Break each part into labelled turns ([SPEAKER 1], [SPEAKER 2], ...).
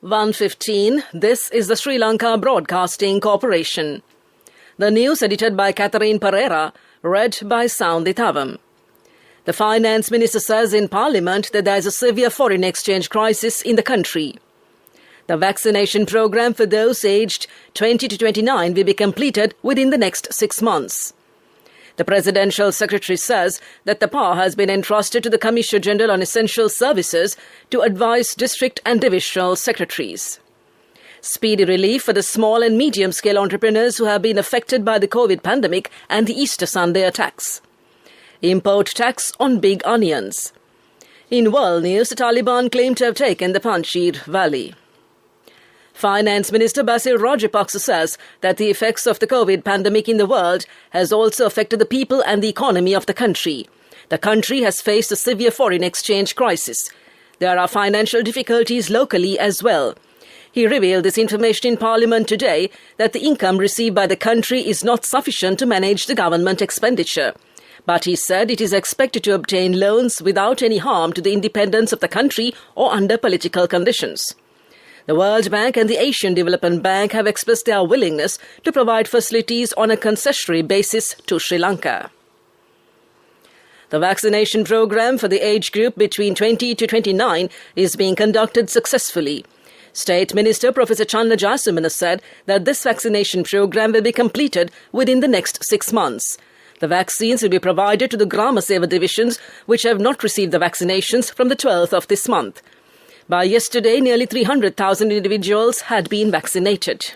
[SPEAKER 1] 1:15. This is the Sri Lanka Broadcasting Corporation. The news edited by Catherine Pereira, read by Soundithavam. The Finance Minister says in Parliament that there is a severe foreign exchange crisis in the country. The vaccination program for those aged 20 to 29 will be completed within the next 6 months. The Presidential Secretary says that the power has been entrusted to the Commissioner General on Essential Services to advise district and divisional secretaries. Speedy relief for the small and medium-scale entrepreneurs who have been affected by the COVID pandemic and the Easter Sunday attacks. Import tax on big onions. In world news, the Taliban claim to have taken the Panjshir Valley. Finance Minister Basil Rajapaksa says that the effects of the COVID pandemic in the world has also affected the people and the economy of the country. The country has faced a severe foreign exchange crisis. There are financial difficulties locally as well. He revealed this information in Parliament today that the income received by the country is not sufficient to manage the government expenditure. But he said it is expected to obtain loans without any harm to the independence of the country or under political conditions. The World Bank and the Asian Development Bank have expressed their willingness to provide facilities on a concessionary basis to Sri Lanka. The vaccination program for the age group between 20 to 29 is being conducted successfully. State Minister Professor Channa Jayasumana said that this vaccination program will be completed within the next 6 months. The vaccines will be provided to the Grama Seva divisions which have not received the vaccinations from the 12th of this month. By yesterday, nearly 300,000 individuals had been vaccinated.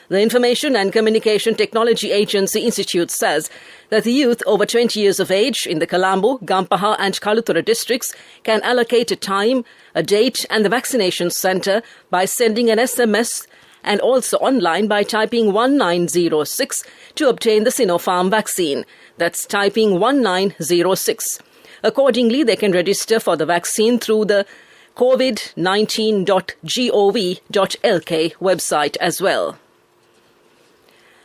[SPEAKER 1] The Information and Communication Technology Agency Institute says that the youth over 20 years of age in the Colombo, Gampaha and Kaluthura districts can allocate a time, a date and the vaccination centre by sending an SMS and also online by typing 1906 to obtain the Sinopharm vaccine. That's typing 1906. Accordingly, they can register for the vaccine through the covid19.gov.lk website as well.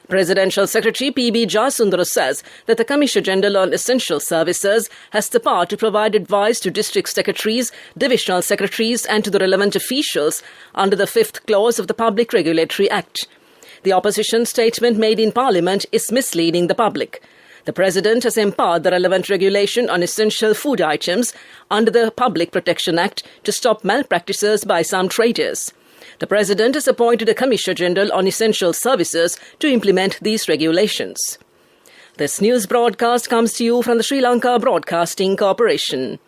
[SPEAKER 1] Presidential Secretary P.B. Jayasundara says that the Commissioner General on Essential Services has the power to provide advice to district secretaries, divisional secretaries and to the relevant officials under the 5th clause of the Public Regulatory Act. The opposition statement made in Parliament is misleading the public. The President has empowered the relevant regulation on essential food items under the Public Protection Act to stop malpractices by some traders. The President has appointed a Commissioner General on Essential Services to implement these regulations. This news broadcast comes to you from the Sri Lanka Broadcasting Corporation.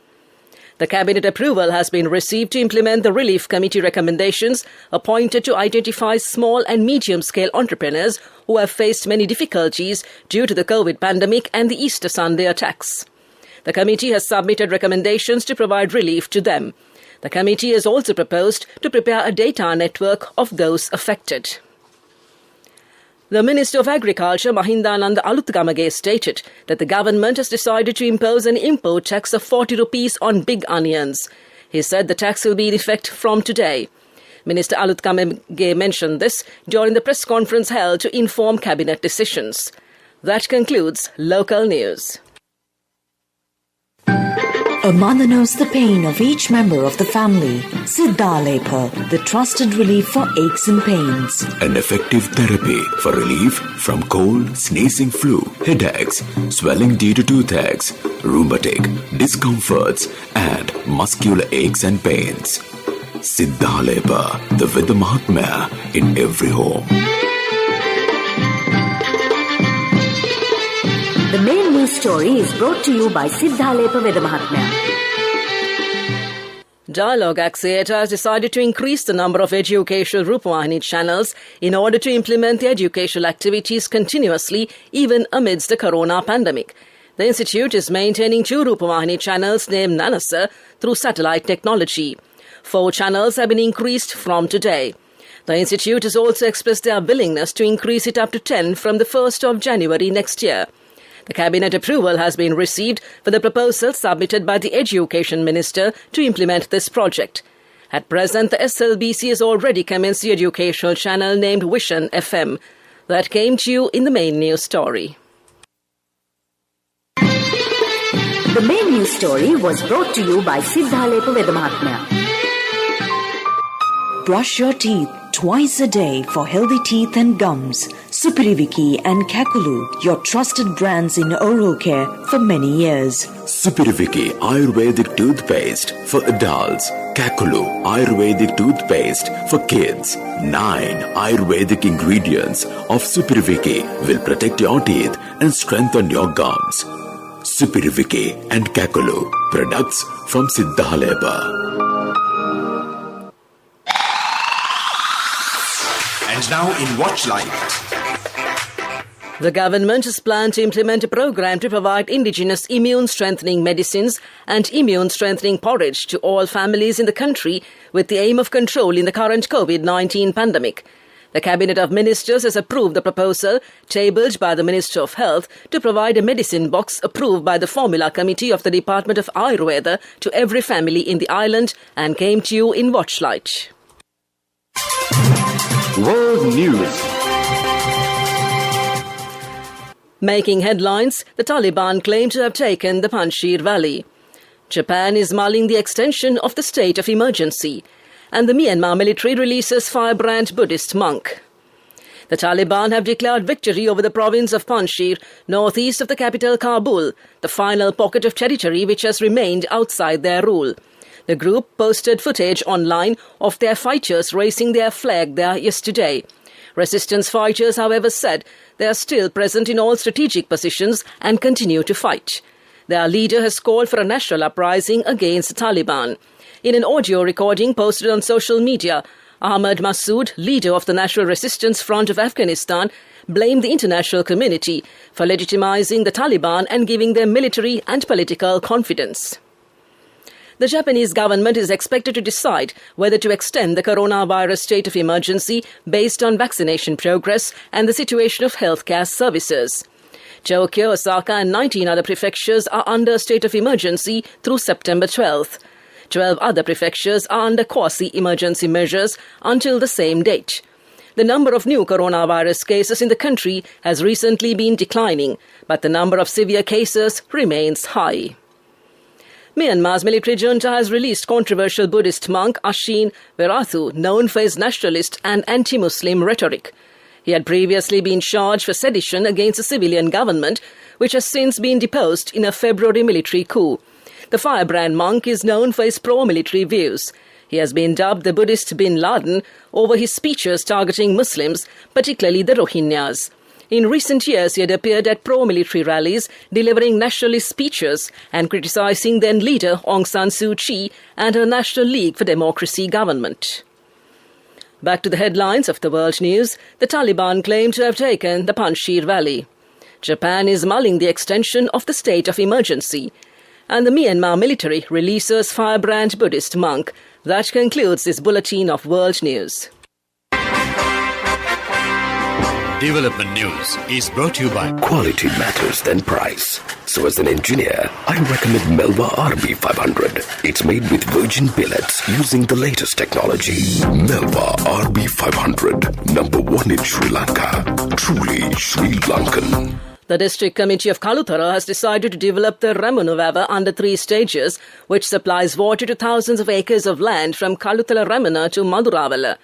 [SPEAKER 1] The Cabinet approval has been received to implement the Relief Committee recommendations appointed to identify small and medium-scale entrepreneurs who have faced many difficulties due to the COVID pandemic and the Easter Sunday attacks. The committee has submitted recommendations to provide relief to them. The committee has also proposed to prepare a data network of those affected. The Minister of Agriculture, Mahindananda Alutgamage, stated that the government has decided to impose an import tax of 40 rupees on big onions. He said the tax will be in effect from today. Minister Alutgamage mentioned this during the press conference held to inform cabinet decisions. That concludes local news.
[SPEAKER 2] A mother knows the pain of each member of the family. Siddhalepa, the trusted relief for aches and pains.
[SPEAKER 3] An effective therapy for relief from cold, sneezing, flu, headaches, swelling due to toothaches, rheumatic, discomforts, and muscular aches and pains. Siddhalepa, the Veda Mahatmya in every home.
[SPEAKER 2] The main news story is brought to you by Siddhalepa Veda Mahatmya.
[SPEAKER 1] Dialogue Axiata has decided to increase the number of educational Rupavahini channels in order to implement the educational activities continuously even amidst the corona pandemic. The institute is maintaining 2 Rupavahini channels named Nanasa through satellite technology. 4 channels have been increased from today. The institute has also expressed their willingness to increase it up to 10 from the 1st of January next year. The Cabinet approval has been received for the proposal submitted by the Education Minister to implement this project. At present, the SLBC has already commenced the educational channel named Vision FM. That came to you in the main news story.
[SPEAKER 2] The main news story was brought to you by Siddhalepa Veda Mahatmya. Brush your teeth twice a day for healthy teeth and gums. Supiriviki and Kakulu, your trusted brands in oral care for many years.
[SPEAKER 3] Supiriviki Ayurvedic toothpaste for adults. Kakulu Ayurvedic toothpaste for kids. 9 Ayurvedic ingredients of Supiriviki will protect your teeth and strengthen your gums. Supiriviki and Kakulu, products from Siddhaleba.
[SPEAKER 4] And now in Watch Light.
[SPEAKER 1] The government has planned to implement a program to provide indigenous immune-strengthening medicines and immune-strengthening porridge to all families in the country with the aim of controlling the current COVID-19 pandemic. The Cabinet of Ministers has approved the proposal tabled by the Minister of Health to provide a medicine box approved by the Formula Committee of the Department of Ayurveda to every family in the island and came to you in Watchlight.
[SPEAKER 5] World News.
[SPEAKER 1] Making headlines, the Taliban claim to have taken the Panjshir Valley. Japan is mulling the extension of the state of emergency. And the Myanmar military releases firebrand Buddhist monk. The Taliban have declared victory over the province of Panjshir, northeast of the capital Kabul, the final pocket of territory which has remained outside their rule. The group posted footage online of their fighters raising their flag there yesterday. Resistance fighters, however, said they are still present in all strategic positions and continue to fight. Their leader has called for a national uprising against the Taliban. In an audio recording posted on social media, Ahmad Massoud, leader of the National Resistance Front of Afghanistan, blamed the international community for legitimizing the Taliban and giving them military and political confidence. The Japanese government is expected to decide whether to extend the coronavirus state of emergency based on vaccination progress and the situation of healthcare services. Tokyo, Osaka and 19 other prefectures are under state of emergency through September 12th. 12 other prefectures are under quasi-emergency measures until the same date. The number of new coronavirus cases in the country has recently been declining, but the number of severe cases remains high. Myanmar's military junta has released controversial Buddhist monk Ashin Verathu, known for his nationalist and anti-Muslim rhetoric. He had previously been charged for sedition against the civilian government, which has since been deposed in a February military coup. The firebrand monk is known for his pro-military views. He has been dubbed the Buddhist Bin Laden over his speeches targeting Muslims, particularly the Rohingyas. In recent years, he had appeared at pro-military rallies, delivering nationalist speeches and criticizing then-leader Aung San Suu Kyi and her National League for Democracy government. Back to the headlines of the world news. The Taliban claim to have taken the Panjshir Valley. Japan is mulling the extension of the state of emergency. And the Myanmar military releases firebrand Buddhist monk. That concludes this bulletin of world news.
[SPEAKER 6] Development News is brought to you by
[SPEAKER 7] Quality matters than price. So as an engineer, I recommend Melva RB500. It's made with virgin pellets using the latest technology. Melva RB500, number 1 in Sri Lanka. Truly Sri Lankan.
[SPEAKER 1] The District Committee of Kalutara has decided to develop the Ramanuvava under 3 stages, which supplies water to thousands of acres of land from Kalutala Ramana to Maduravala.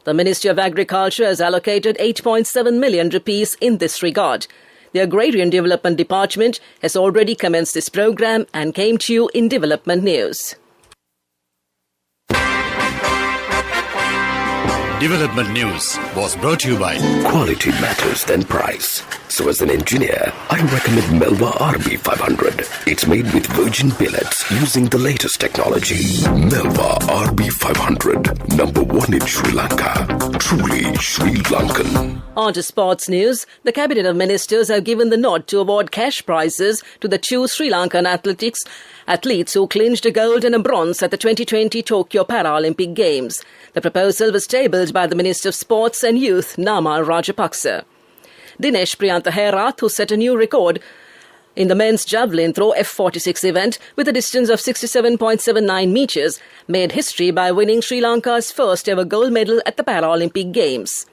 [SPEAKER 1] The Ministry of Agriculture has allocated 8.7 million rupees in this regard. The Agrarian Development Department has already commenced this program and came to you in Development News.
[SPEAKER 6] Development News was brought to you by
[SPEAKER 7] Quality matters than price. So as an engineer, I recommend Melva RB500. It's made with virgin pellets using the latest technology. Melva RB500, number 1 in Sri Lanka. Truly Sri Lankan.
[SPEAKER 1] On to sports news. The Cabinet of Ministers have given the nod to award cash prizes to the 2 Sri Lankan athletes who clinched a gold and a bronze at the 2020 Tokyo Paralympic Games. The proposal was tabled by the Minister of Sports and Youth, Nama Rajapaksa. Dinesh Priyantha Herath, who set a new record in the men's javelin throw F46 event with a distance of 67.79 metres, made history by winning Sri Lanka's first ever gold medal at the Paralympic Games.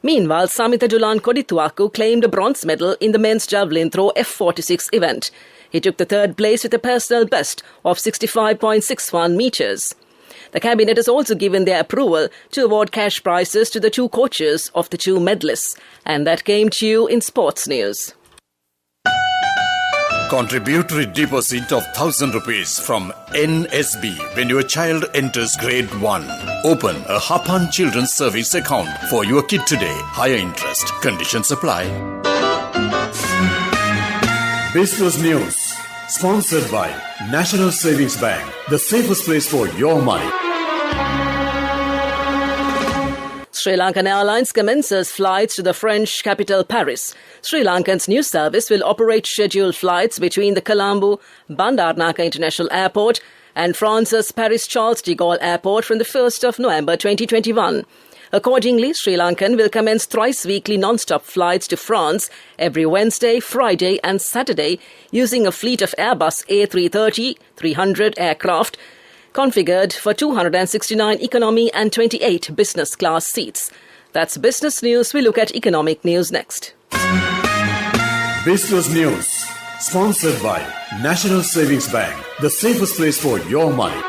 [SPEAKER 1] Meanwhile, Samitha Dulan Kodituaku claimed a bronze medal in the men's javelin throw F46 event. He took the 3rd place with a personal best of 65.61 metres. The Cabinet has also given their approval to award cash prizes to the two coaches of the two medalists. And that came to you in sports news.
[SPEAKER 6] Contributory deposit of 1,000 rupees from NSB when your child enters grade 1. Open a Hapan Children's Service account for your kid today. Higher interest. Conditions apply. Business News. Sponsored by National Savings Bank. The safest place for your money.
[SPEAKER 1] Sri Lankan Airlines commences flights to the French capital Paris. Sri Lankan's new service will operate scheduled flights between the Colombo Bandarnaca International Airport and France's Paris Charles de Gaulle Airport from the 1st of November 2021. Accordingly, Sri Lankan will commence thrice-weekly non-stop flights to France every Wednesday, Friday and Saturday using a fleet of Airbus A330-300 aircraft configured for 269 economy and 28 business class seats. That's business news. We look at economic news next.
[SPEAKER 6] Business News. Sponsored by National Savings Bank. The safest place for your money.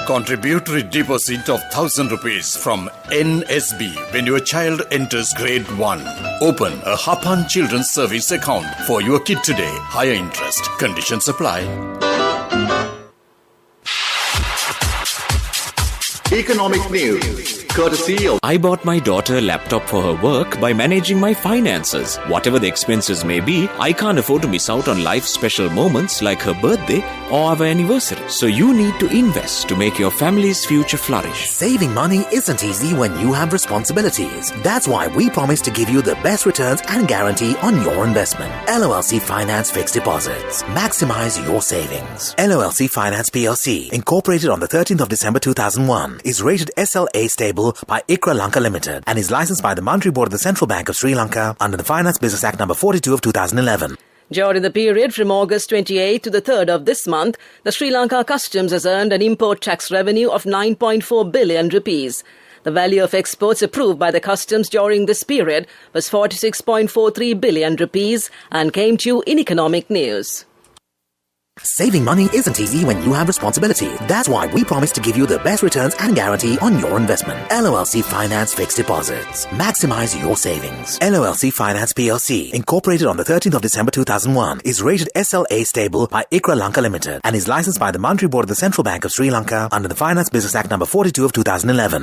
[SPEAKER 6] Contributory deposit of 1,000 rupees from NSB when your child enters grade 1. Open a Hapan Children's Service account for your kid today. Higher interest. Conditions apply.
[SPEAKER 4] Economic news, courtesy of...
[SPEAKER 5] I bought my daughter a laptop for her work by managing my finances. Whatever the expenses may be, I can't afford to miss out on life's special moments like her birthday or our anniversary. So you need to invest to make your family's future flourish.
[SPEAKER 8] Saving money isn't easy when you have responsibilities. That's why we promise to give you the best returns and guarantee on your investment. LOLC Finance Fixed Deposits. Maximize your savings. LOLC Finance PLC, incorporated on the 13th of December 2001, is rated SLA stable by ICRA Lanka Limited and is licensed by the Monetary Board of the Central Bank of Sri Lanka under the Finance Business Act No. 42 of 2011.
[SPEAKER 1] During the period from August 28 to the 3rd of this month, the Sri Lanka Customs has earned an import tax revenue of 9.4 billion rupees. The value of exports approved by the customs during this period was 46.43 billion rupees and came to you in economic news.
[SPEAKER 8] Saving money isn't easy when you have responsibility. That's why we promise to give you the best returns and guarantee on your investment. LOLC Finance Fixed Deposits. Maximize your savings. LOLC Finance PLC, incorporated on the 13th of December 2001, is rated SLA stable by ICRA Lanka Limited and is licensed by the Monetary Board of the Central Bank of Sri Lanka under the Finance Business Act No. 42 of 2011.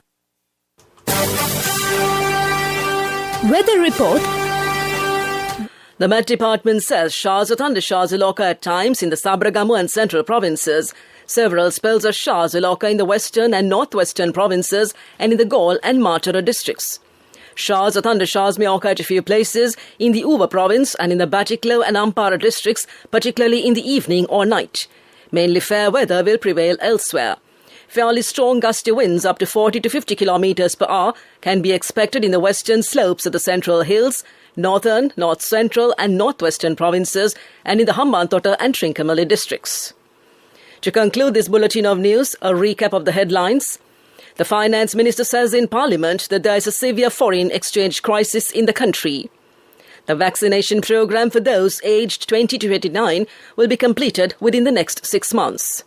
[SPEAKER 2] Weather report.
[SPEAKER 1] The Met Department says showers or thundershowers will occur at times in the Sabaragamu and central provinces. Several spells of showers will occur in the western and northwestern provinces and in the Galle and Matara districts. Showers or thundershowers may occur at a few places in the Uva province and in the Batiklo and Ampara districts, particularly in the evening or night. Mainly fair weather will prevail elsewhere. Fairly strong gusty winds up to 40 to 50 kilometers per hour can be expected in the western slopes of the Central Hills, northern, north-central and northwestern provinces and in the Hambantota and Trincomalee districts. To conclude this bulletin of news, a recap of the headlines. The Finance Minister says in Parliament that there is a severe foreign exchange crisis in the country. The vaccination program for those aged 20 to 29 will be completed within the next 6 months.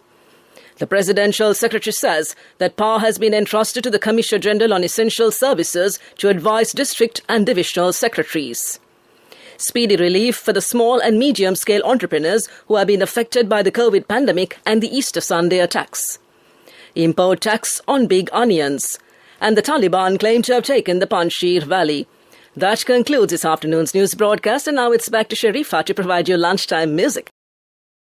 [SPEAKER 1] The Presidential Secretary says that power has been entrusted to the Commissioner General on Essential Services to advise district and divisional secretaries. Speedy relief for the small and medium-scale entrepreneurs who have been affected by the COVID pandemic and the Easter Sunday attacks. Import tax on big onions. And the Taliban claim to have taken the Panjshir Valley. That concludes this afternoon's news broadcast, and now it's back to Sharifa to provide you lunchtime music.